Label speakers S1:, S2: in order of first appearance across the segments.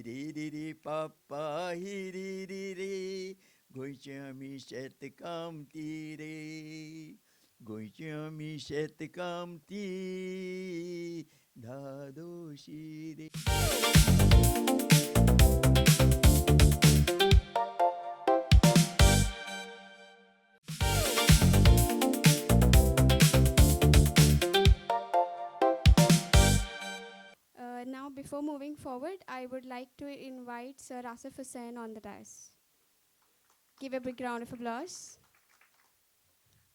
S1: रे रे पापा हि रे रे गोंयचे आमी शेतकामती रे गोंयचे आमी शेतकामती धादोशी रे.
S2: Now, before moving forward, I would like to invite Sir Asif Hussain on the dais. Give a big round of applause.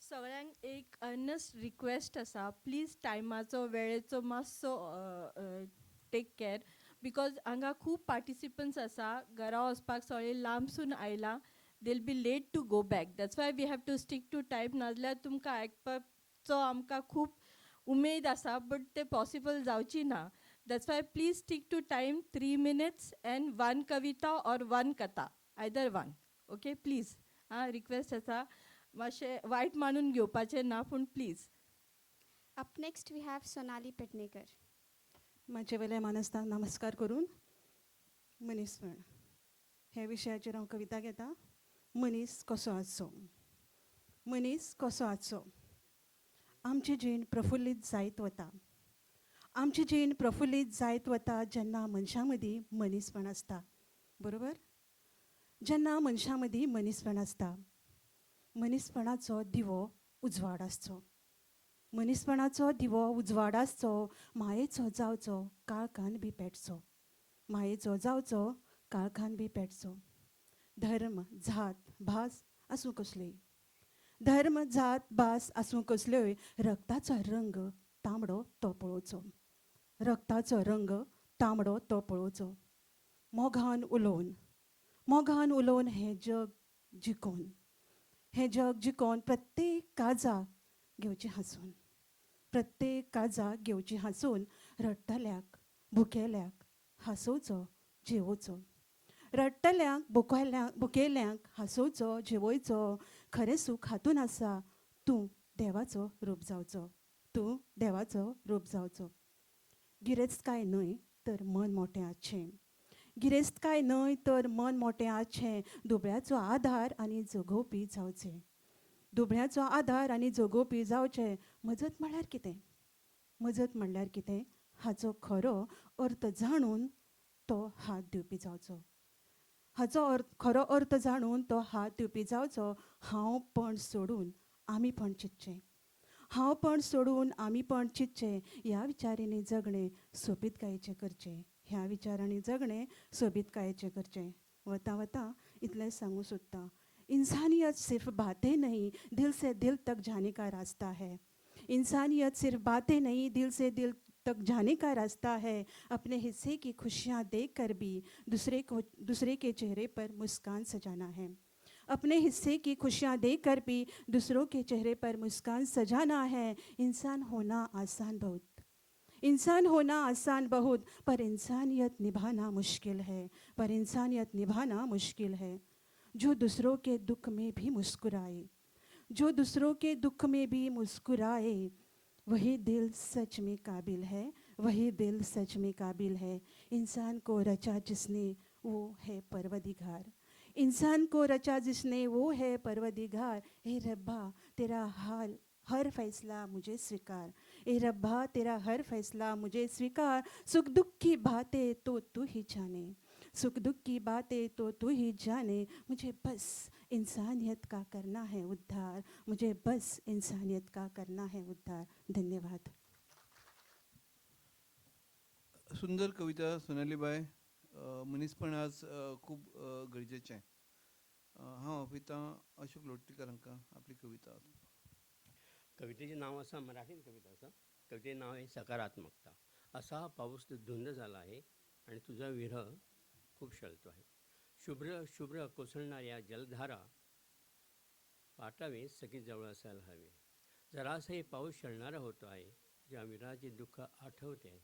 S3: सगळ्यांक एक अर्नस्ट रिक्वेस्ट आसा, प्लीज टायमाचो वेळेचो मातसो टेक केअर, बिकॉज हांगा खूब पार्टिसिपंट्स आसा, घरा वचपाक सगळे लांबसून आयला, they will be late to go back. That's why we have to stick to time, नाजाल्यार तुमकां आयकपाचो आमकां खूब उमेद आसा, बट ते पॉसिबल जावची ना. That's why please stick to time, 3 minutes and 1 कविता ऑर 1 कथा, आयदर 1. ओके प्लीज, हां रिक्वेस्ट आसा, मातशें वायट मानून घेवपाचें ना, पूण please.
S2: Up next, we have Sonali Petnekar.
S4: माझे वेले मानसताक नमस्कार करून मनीसपण हे विशयाचेर हांव कविता घेता. मनीस कसो आसचो. मनीस कसो आसचो. आमची जीण प्रफुल्लीत जायत वता. आमची जीण प्रफुल्लीत जायत वता जेन्ना मनशां मदीं मनीसपण आसता. बरोबर? जेन्ना मनशां मदीं मनीसपण आसता. मनीसपणाचो दिवो उजवाड आसचो. मनीसपणाचो दिवो उजवाड आसचो. मायेचो जावचो, काळखान बी पेटचो. मायेचो जावचो, काळखान बी पेटचो. धर्म, जात, भास आसूं कसल्योय. धर्म, जात, भास आसूं कसल्योय, रक्ताचो रंग तांबडो तो पळोवचो. रक्ताचो रंग तांबडो तो पळोवचो. मोगान उलोवन हें जग जिखून. हें जग जिखोवन प्रत्येक काजाक घेवची हांसून. प्रत्येक काजाक घेवची हांसून. रडटल्याक भुकेल्यांक हांसोवचो, जेवोचो. रडटल्यांक भुकेल्यांक हांसोवचो, जेवोयचो. खरें सूख हातून आसा, तूं देवाचो रूप जावचो. तूं देवाचो रूप जावचो. गिरेस्तकाय न्हय तर मन मोटें आसचें. गिरेस्तकाय न्हय तर मन मोटें आसचें. दुबळ्याचो आधार आनी जगोवपी जावचें. दुबळ्याचो आधार आनी जगोवपी जावचें. मजत म्हणल्यार कितें? मजत म्हणल्यार कितें हाचो खरो अर्थ जाणून तो हात दिवपी जावचो. हाचो खरो अर्थ जाणून तो हात दिवपी जावचो. हांवपण सोडून आमीपण चिंतचें. हांवपण सोडून आमीपण चिंतचें. ह्या विचारांनी जगणें सोबीतकायेचें करचें. ह्या विचारांनी जगणें सोबीतकायेचें करचें. वता वता इतलें सांगूं सोदतां. इंसानियत सिर्फ बातें नहीं, दिल से दिल तक जाने का रास्ता है. इंसानियत सिर्फ बातें नहीं, दिल से दिल तक जाने का रास्ता है. अपने हिस्से की खुशियाँ देख कर भी दूसरे के चेहरे पर मुस्कान सजाना है. अपने हिस्से की खुशियाँ देख कर भी दूसरों के चेहरे पर मुस्कान सजाना है. इंसान होना आसान बहुत. इंसान होना आसान बहुत, पर इंसानियत निभाना मुश्किल है. पर इंसानियत निभाना मुश्किल है. जो दूसरों के दुख में भी मुस्कुराए. जो दूसरों के दुख में भी मुस्कुराए, वही दिल सच में काबिल है. वही दिल सच में काबिल है. इंसान को रचा जिसने वो है परवदिगार. इंसान को रचा जिसने वो है परवदिगार. ए रब्बा तेरा हाल हर फैसला मुझे स्वीकार. ए रब्बा तेरा हर फैसला मुझे स्वीकार. सुख दुख की बातें तो तू ही जाने. सुख दुख की बातें तो तू ही जाने. मुझे बस इंसानियत का करना है उद्धार. मुझे बस इंसानियत का करना है उद्धार. धन्यवाद.
S5: सुंदर कविता सोनालीबाई. मनीसपण आज खूब गरजेचें. हांव आपयतां अशोक लोटलीकर हांकां आपली कविता.
S6: कवितेचें नाव आसा, मराठीन कविता आसा. कवितेचें नाव आहे सकारात्मकता. असा पाऊस धुंद झाला आहे आणि तुझा विरह खूप शळतो आहे. शुभ्र शुभ्र कोसळणाऱ्या जलधारा पाटावे सगळी जवळ असायला हवे. जरासाही पाऊस शळणारा होतो आहे. ज्या विरहाचे दुःख आठवते आहे.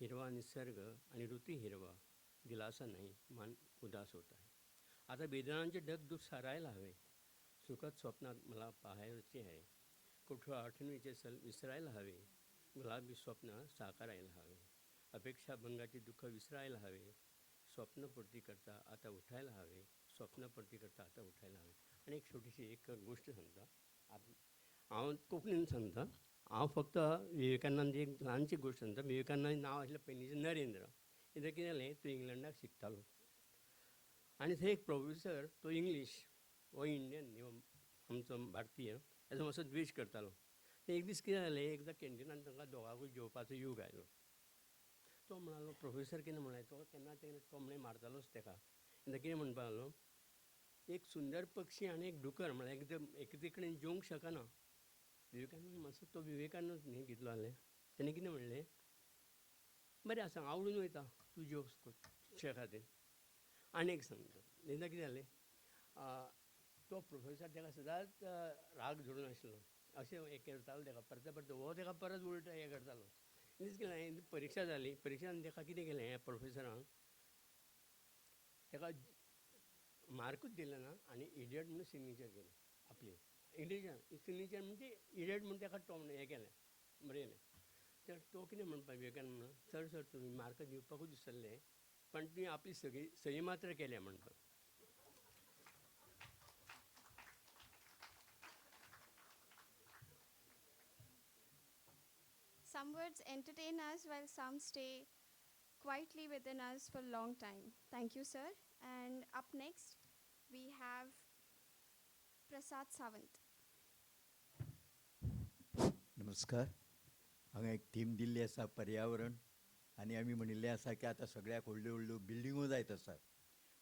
S6: हिरवा निसर्ग आणि ऋतू हिरवा, दिलासा नाही, मन उदास होत आहे. आता बेदनांचे ढग सारायला हवे. सुखद स्वप्नात मला पाहायचे आहे. कुठं आठवणीचे सल विसरायला हवे. गुलाबी स्वप्न साकारायला हवे. अपेक्षाभंगाचे दुःख विसरायला हवे. स्वप्नपूर्ती करता आता उठायला हवे, स्वप्नपूर्ती करता आता उठायला हवे. आणि एक छोटीशी एक गोष्ट सांगता. हांव कोंकणीन सांगता. हांव फक्त विवेकानंद एक ल्हानशी गोश्ट सांगता. विवेकानंद नांव आसलें पयलींचें नरेंद्र. कितें कितें जालें, तो इंग्लंडाक शिकतालो आनी थंय एक प्रोफेसर, तो इंग्लीश हो इंडियन न्ही, हो आमचो भारतीय, हेजो मातसो द्वेश करतालो. एक दीस कितें जालें, एकदां कॅन्टिनान तांकां दोगांकूय जेवपाचो योग आयलो. तो म्हणलो, प्रोफेसर कितें म्हणलें, तो केन्ना तो म्हणलें मारतालोच ताका. तेन्ना कितें म्हणपाक लागलो, एक सुंदर पक्षी आनी एक डुकर म्हळ्यार एकदम एके कडेन जेवंक शकना. विवेकानंद मातसो तो विवेकानंद न्ही कितलो जालें, तेणें कितें म्हणलें, बरें आसा आवडून वयता तूं जेवचे खातीर. आनीक सांगता. तेन्ना कितें जालें, तो प्रोफेसर ताका सदांच राग धरून आशिल्लो. अशें हें करतालो ताका परते परते, हो ताका परत उलटो हें करतालो. दीस कितें जालें, परिक्षा जाली. परिक्षेन ताका कितें केलें, ह्या प्रोफेसरान ताका मार्कूच दिले ना आनी इडियट म्हणून सिग्नेचर केली आपली. इंग्लिशान सिग्नेचर म्हणजे इडियट म्हणून ताका हें केलें, बरयलें. तर तो कितें म्हणपाक विवेकानंद म्हणून, सर सर तुमी मार्क दिवपाकूच विसरले, पण तुवें आपली सही मात्र केल्या म्हणटा.
S2: Some words entertain us while some stay quietly within us for a long time. Thank you, sir. And up next, we have Prasad Sawant.
S1: नमस्कार. हांगा एक थीम दिल्ली आसा पर्यावरण, आनी आमी म्हणिल्लें आसा की आतां सगळ्याक व्हडल्यो व्हडल्यो बिल्डिंगो जायत आसात,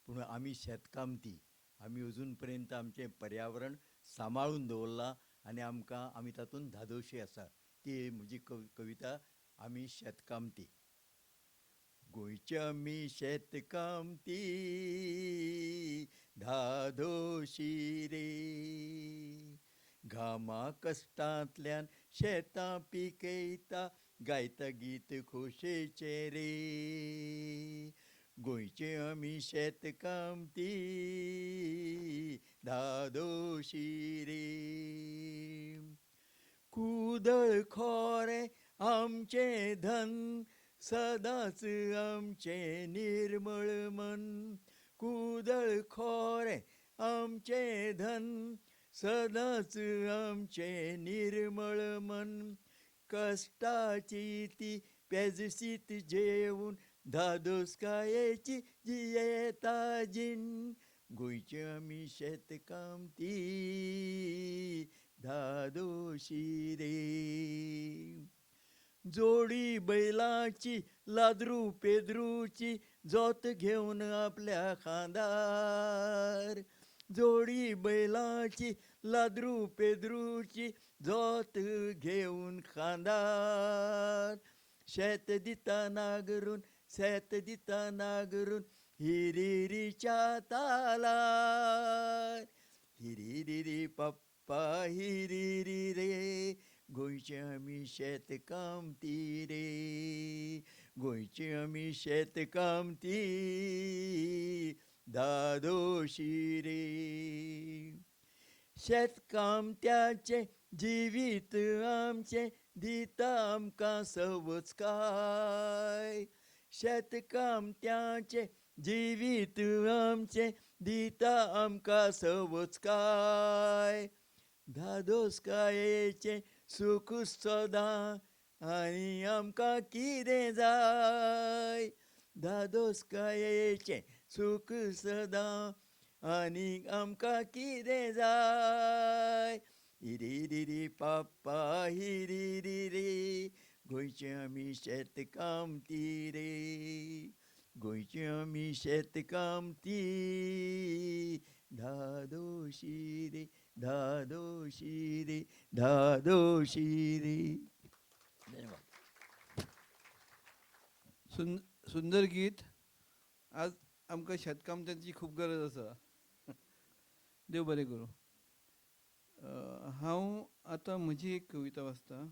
S1: पूण आमी शेतकामती, आमी अजून पर्यंत आमचें पर्यावरण सांबाळून दवरलां आनी आमी तातूंत धादोशी आसा. ती म्हजी कविता, आमी शेतकामती. गोंयची आमी शेतकामती धादोशी रे, घामा कश्टांतल्यान शेतां पिकयता, गायता गीत खोशेचे रे. गोंयचे आमी शेतकामती धादोशी रे. कुदळ खोरें आमचें धन, सदांच आमचें निर्मळ मन. कुदळ खोरें आमचें धन, सदांच आमचें निर्मळ मन. कश्टाची ती पेजशीत जेवून, धादोसकायेची जियेता जीण. गोंयची आमी शेतकामती धादोशी रे. जोडी बैलाची लादरू पेदरूची, जोत घेवन आपल्या खांदार. जोडी बैलाची लादरू पेदरूची, जोत घेवन खांदार. शेत दिता नांगरून, शेत दिता नांगरून, हिरिरीच्या तालार. हिरिरी पप्पा हिरिरी रे, गोंयचे आमी शेतकामती रे. गोंयचे आमी शेतकामती धादोशी रे. शेतकामत्याचें जिवीत आमचें दिता आमकां सवचकाय. शेतकामत्याचें जिवीत आमचें दिता आमकां सवचकाय. धादोसकायेचें सूख सदां आनी आमकां कितें जाय. धादोसकायेचें सूख सदां आनी आमकां कितें जाय. हिरिरी पाप्पा हिरिरी रे, गोंयचे आमी शेतकामती रे. गोंयचे आमी शेतकामती धादोशी रे, धादोशी रे, धादोशी रे. धन्यवाद.
S5: सुंदर गीत. आज आमकां शेतकामत्यांची खूब गरज आसा. देव बरें करूं. हांव आतां म्हजी एक कविता वाचतां.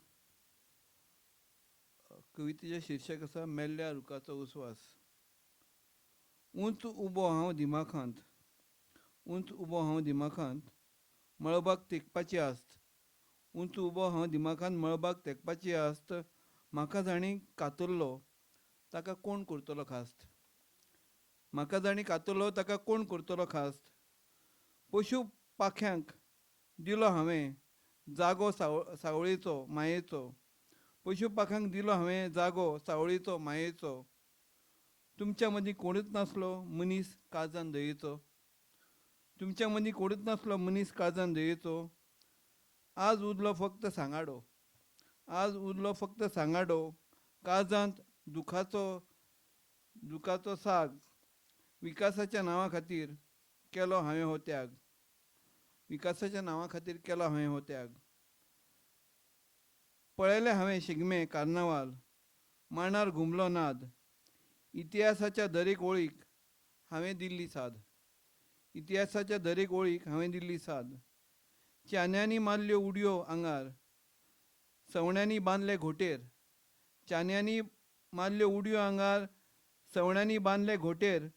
S5: कवितेचें शीर्षक आसा मेल्ल्या रुखाचो उस्वास. उंच उबो हांव दिमाखांत, उंच उबो हांव दिमाखांत, मळबाक तेंकपाची आस्त. उंच उबो हांव दिमाखांत, मळबाक तेंकपाची आस्त. म्हाका जाणी कातरलो, ताका कोण करतलो खास्त. म्हाका जाणी कातलो ताका कोण करतलो खास्त. पशु पाख्यांक दिलो हांवें जागो सावळेचो मायेचो. पशु पाख्यांक दिलो हांवें जागो सावळेचो मायेचो. तुमच्या मदीं कोणूच नासलो मनीस काळजान दयेचो. तुमच्या मदीं कोणूच नासलो मनीस काळजान दयेचो. आज उरलो फक्त सांगाडो. आज उरलो फक्त सांगाडो. काळजांत दुखाचो साग. विकासाच्या नांवा खातीर केलो हांवें हो त्याग. विकासाच्या नांवा खातीर केलो हांवें हो त्याग. पळयले हांवें शिगमे कार्नावाल. मांडार घुमलो नाद. इतिहासाच्या दरेक ओळीक हांवें दिल्ली साद. इतिहासाच्या दरेक ओळीक हांवें दिल्ली साद. चान्यांनी मारल्यो उडयो आंगार. सवण्यांनी बांदले घोटेर. चान्यांनी मारल्यो उडयो आंगार. सवण्यांनी बांदले घोटेर.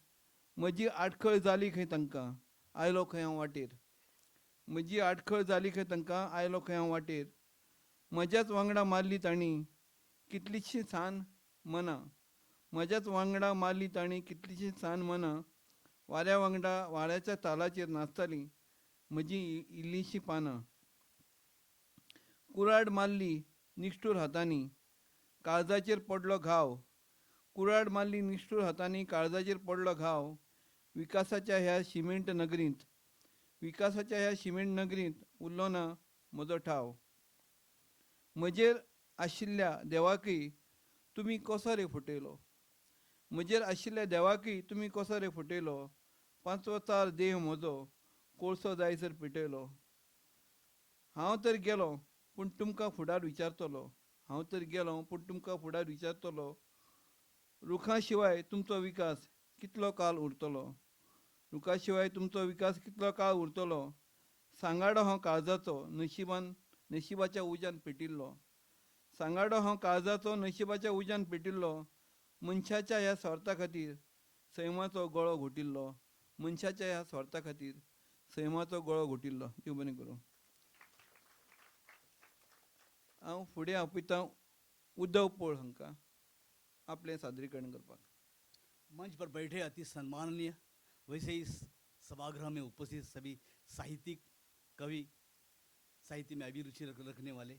S5: म्हजी आडखळ जाली खंय तांकां आयलो खंय हांव वाटेर. म्हजी आडखळ जाली खंय तांकां आयलो खंय हांव वाटेर. म्हज्याच वांगडा मारली तांणी कितलीशीं सान मनां. म्हज्याच वांगडा मारली तांणी कितलीशीं सान मनां. वाऱ्या वांगडा वाऱ्याच्या तालाचेर नाचतालीं म्हजीं इल्लींशीं पानां. कुराड मारली निश्ठूर हातांनी काळजाचेर पडलो घाव. कुराड मारली निश्ठूर हातांनी काळजाचेर पडलो घाव. विकासाच्या ह्या शिमेंट नगरींत. विकासाच्या ह्या शिमेंट नगरींत उरलो ना म्हजो ठाव. म्हजेर आशिल्ल्या देवाकय तुमी कसो रे फटयलो. म्हजेर आशिल्ल्या देवाकय तुमी कसो रे फटयलो. पांचवो चार देह म्हजो कोळसो जायसर पेटयलो. हांव तर गेलो पूण तुमकां फुडार विचारतलो. हांव तर गेलो पूण तुमकां फुडार विचारतलो. रुखां शिवाय तुमचो विकास कितलो काळ उरतलो. रुखां शिवाय तुमचो विकास कितलो काळ उरतलो. सांगाडो हांव काळजाचो नशिबाच्या उज्यान पेटिल्लो. सांगाडो हांव काळजाचो नशिबाच्या उज्यान पेटिल्लो. मनशाच्या ह्या स्वार्था खातीर सैमाचो गळो घोटिल्लो. मनशाच्या ह्या स्वार्था खातीर सैमाचो गळो घोटिल्लो. देव बरें करूं. हांव फुडें आपयतां उद्धव पोळ हांकां आपलें सादरीकरण करपाक.
S7: मंच पर बैठे अति सम्माननीय, वैसे ही इस सभागृह में उपस्थित सभी साहित्यिक, कवि, साहित्य में अभिरुचि रखने वाले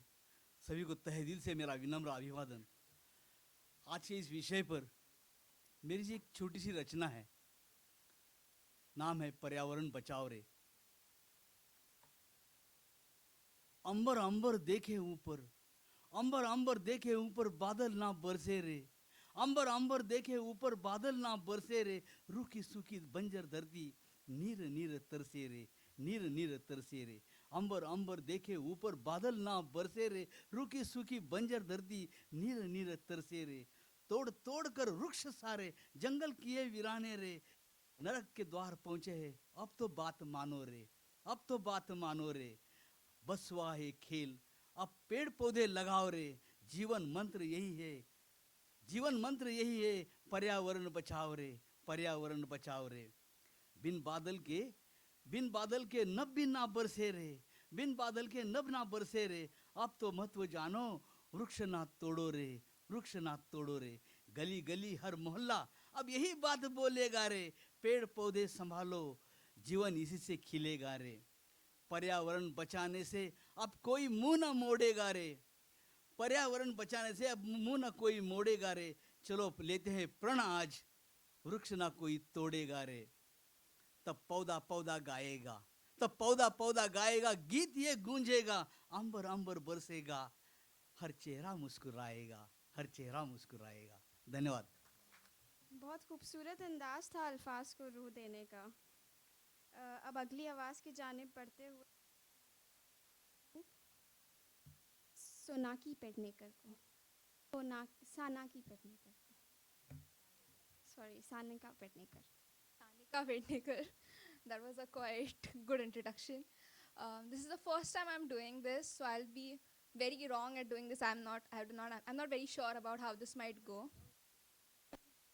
S7: सभी को तहे दिल से मेरा विनम्र अभिवादन। आज के इस विषय पर मेरी जी एक छोटी सी रचना है, नाम है पर्यावरण बचाओ रे। अंबर अंबर देखे ऊपर, अंबर अंबर देखे ऊपर बादल ना बरसे रे। अंबर अंबर देखे ऊपर बादल ना बरसे रे। रूखी सूखी बंजर धरती नीर नीर तरसे रे, नीर नीर तरसे रे। अंबर अंबर देखे ऊपर बादल ना बरसे रे। रूखी सूखी बंजर धरती नीर नीर तरसे रे। तोड़ तोड़ कर वृक्ष सारे जंगल किए वीराने रे। नरक के द्वार पहुंचे हैं, अब तो बात मानो रे, अब तो बात मानो रे। बस हुआ है खेल, अब पेड़ पौधे लगाओ रे। जीवन मंत्र यही है, जीवन मंत्र यही है, पर्यावरण बचाओ रे, पर्यावरण बचाओ रे। बिन बादल के नभ भी ना बरसे रे, बिन बादल के नभ ना बरसे रे। अब तो महत्व जानो, वृक्ष ना तोड़ो रे, वृक्ष ना तोड़ो रे। गली गली हर मोहल्ला अब यही बात बोलेगा रे। पेड़ पौधे संभालो, जीवन इसी से खिलेगा रे। पर्यावरण बचाने से अब कोई मुंह न मोड़ेगा रे। पर्यावरण बचाने से अब मुंह न कोई मोड़ेगा रे। चलो लेते हैं प्रण आज, वृक्ष ना कोई तोड़ेगा रे। तब पौधा पौधा गाएगा, तब पौधा पौधा गाएगा, गीत ये गूंजेगा। अंबर अंबर बरसेगा, हर चेहरा मुस्कुराएगा, हर चेहरा मुस्कुराएगा। धन्यवाद।
S2: बहुत खूबसूरत अंदाज था अल्फाज को रूह देने का। अब अगली आवाज़ की जानिब बढ़ते हुए सोनाकी पेडनेकर को, सानाकी पेडनेकर को, sorry Sanika Pednekar.
S8: Sanika Pendekar. That was a quite good introduction. This is the first time I'm doing this, so I'll be very wrong at doing this. I'm not very sure about how this might go.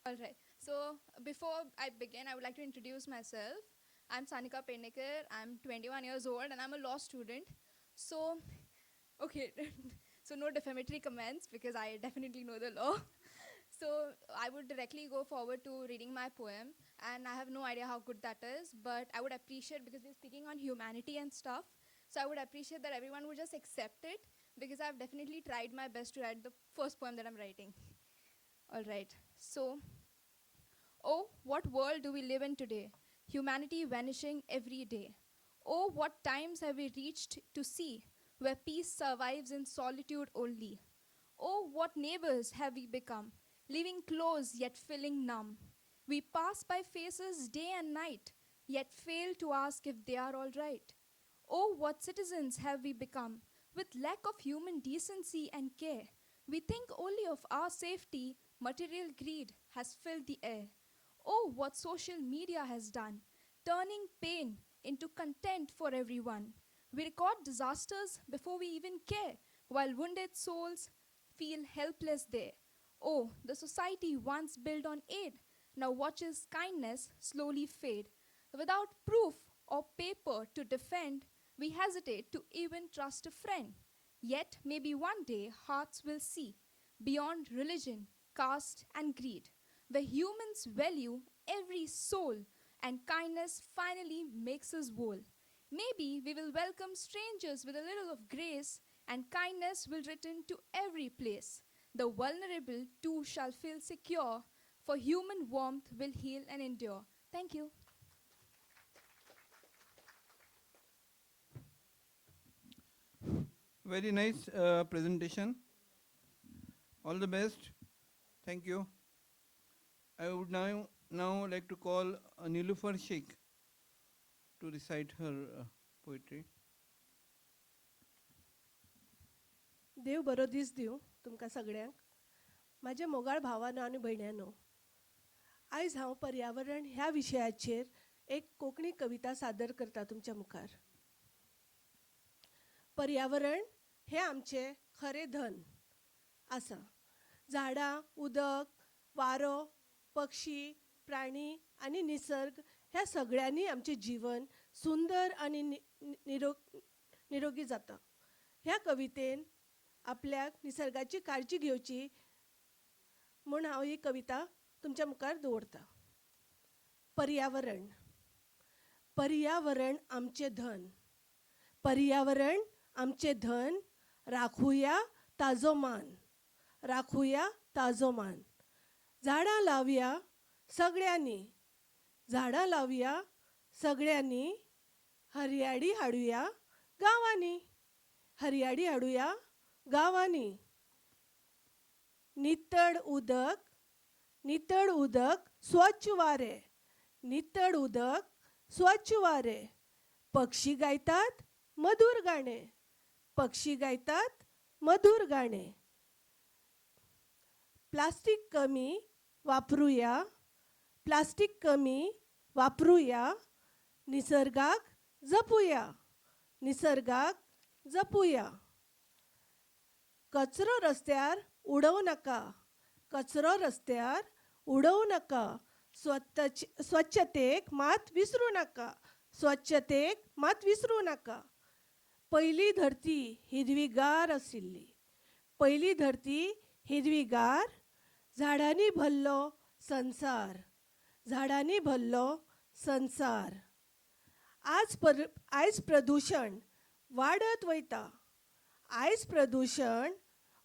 S8: All right. So before I begin, I would like to introduce myself. I'm Sanika Pendekar. I'm 21 years old and I'm a law student. So, okay. So no defamatory comments because I definitely know the law. So I would directly go forward to reading my poem, and I have no idea how good that is, but I would appreciate, because we're speaking on humanity and stuff, so I would appreciate that everyone would just accept it, because I've definitely tried my best to write the first poem that I'm writing. All right. So, oh, what world do we live in today? Humanity vanishing every day. Oh, what times have we reached to see where peace survives in solitude only? Oh, what neighbors have we become, living close yet feeling numb? We pass by faces day and night, yet fail to ask if they are all right. Oh, what citizens have we become, with lack of human decency and care? We think only of our safety, material greed has filled the air. Oh, what social media has done, turning pain into content for everyone. We record disasters before we even care, while wounded souls feel helpless there. Oh, the society once built on aid now watches kindness slowly fade. Without proof or paper to defend, we hesitate to even trust a friend. Yet, maybe one day hearts will see beyond religion, caste, and greed, where humans value every soul and kindness finally makes us whole. Maybe we will welcome strangers with a little of grace, and kindness will return to every place. The vulnerable too shall feel secure, for human warmth will heal and endure. Thank you.
S5: Very nice presentation. All the best. Thank you. I would now like to call Nilufar Sheikh to recite her poetry.
S9: देव बरो दीस दिवं तुमकां सगळ्यांक. म्हाज्या मोगाळ भावानो आनी भयण्यांनो, आयज हांव पर्यावरण ह्या विशयाचेर एक कोंकणी कविता सादर करता तुमच्या मुखार. पर्यावरण हें आमचें खरें धन आसा. झाडां, उदक, वारो, पक्षी, प्राणी आनी निसर्ग ह्या सगळ्यांनी आमचें जीवन सुंदर आनी निरोगी जाता. ह्या कवितेन आपल्याक निसर्गाची काळजी घेवची म्हूण हांव ही कविता तुमच्या मुखार दवरतां. पर्यावरण. पर्यावरण आमचें धन. पर्यावरण आमचें धन. राखुया ताजो मान. राखुया ताजो मान. झाडां लावया सगळ्यांनी. झाडां लावया सगळ्यांनी. हरयाळी हाडुया गांवांनी. हरयाळी हाडुया गांवांनी. नितळ उदक. नितळ उदक. स्वच्छ वारें. नितळ उदक. स्वच्छ वारें. पक्षी गायतात मधुर गाणें. पक्षी गायतात मधुर गाणें. प्लास्टिक कमी वापरुया. प्लास्टिक कमी वापरुया. निसर्गाक जपुया. निसर्गाक जपुया. कचरो रस्त्यार उडोव नाका. कचरो रस्त्यार उडोव नाका. स्वच्छतेक मात विसरू नाका. स्वच्छतेक मात विसरू नाका. पयली धरती हिरवीगार आशिल्ली. पयली धरती हिरवीगार. झाडांनी भरलो संसार. झाडांनी भरलो संसार. आयज प्रदूषण वाडत वयता. आयज प्रदूषण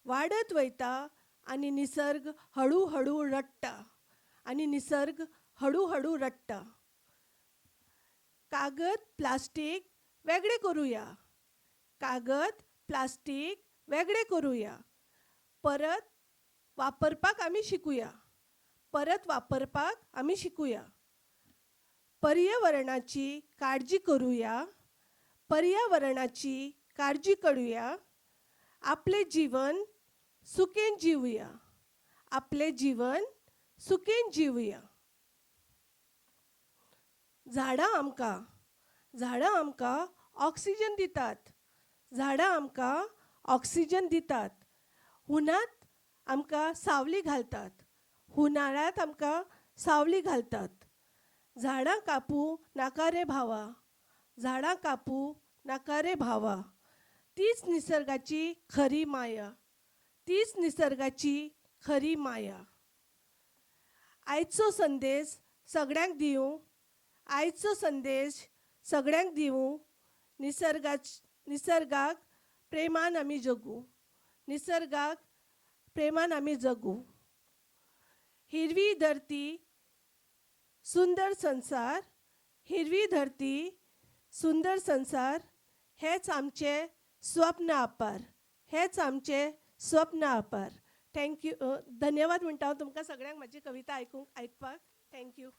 S9: वाडत वयता आनी निसर्ग हळू रडटा. आनी निसर्ग हळू रडटा. कागद प्लास्टीक वेगळे करुया. कागद प्लास्टीक वेगळे करुया. परत वापरपाक आमी शिकुया. परत वापरपाक आमी शिकुया. पर्यावरणाची काळजी करुया. पर्यावरणाची काळजी करुया. आपले जीवन सुखेन जिवुया. आपले जीवन सुखेन जिवुया. झाडां आमकां ऑक्सिजन दितात. झाडां आमकां ऑक्सिजन दितात. हुनांत आमकां सावली घालतात. हुनाळ्यांत आमकां सावली घालतात. झाडां कापू नाका रे भावा. झाडां कापू नाका रे भावा. तीच निसर्गाची खरी माया. तीच निसर्गाची खरी माया. आयचो संदेश सगळ्यांक दिवं, आयचो संदेश सगळ्यांक दिवं, निसर्गाक प्रेमान आमी जगू, निसर्गाक प्रेमान आमी जगू. हिरवी धरती सुंदर संसार, हिरवी धरती सुंदर संसार, हेच आमचें स्वप्न आपार, हेच आमचें स्वप्न आपार. थँक्यू, धन्यवाद म्हणटा हांव तुमकां सगळ्यांक म्हाजी कविता आयकपाक. थँक्यू.